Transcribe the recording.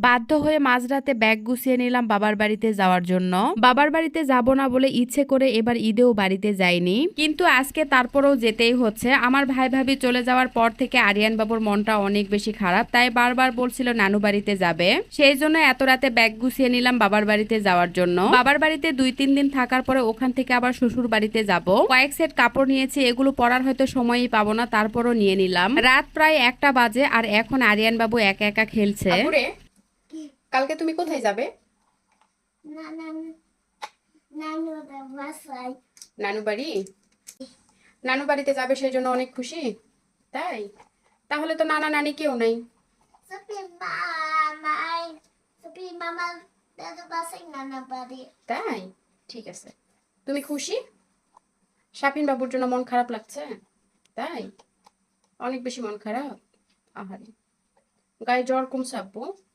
বাধ্য হয়ে মাঝরাতে ব্যাগ গুছিয়ে নিলাম বাবার বাড়িতে যাওয়ার জন্য। বাবার বাড়িতে যাব না বলে ইচ্ছে করে এবার ঈদেও বাড়িতে যাইনি, কিন্তু আজকে তারপরেও যেতেই হচ্ছে। আমার ভাই ভাবি চলে যাওয়ার পর থেকে আরিয়ান বাবুর মনটা অনেক বেশি খারাপ, তাই বারবার বলছিল নানু বাড়িতে যাবে। সেই জন্য এত রাতে ব্যাগ গুছিয়ে নিলাম বাবার বাড়িতে যাওয়ার জন্য। বাবার বাড়িতে 2-3 দিন থাকার পরে ওখান থেকে আবার শ্বশুর বাড়িতে যাব। কয়েক সেট কাপড় নিয়েছি, এগুলো পরার হয়তো সময়ই পাবো না, তারপরও নিয়ে নিলাম। রাত প্রায় 1টা বাজে আর এখন আরিয়ান বাবু একা একা খেলছে। কালকে তুমি কোথায় যাবে? নানু বাড়ি। নানু বাড়িতে যাবে সেই জন্য অনেক খুশি, তাই? তাহলে তো নানা নানি কেউ নাই। তাই, ঠিক আছে। তুমি খুশি? শাপিন বাবুর জন্য মন খারাপ লাগছে? তাই, অনেক বেশি মন খারাপ। আহারে, গায়ে জ্বর কমছে আব্বু?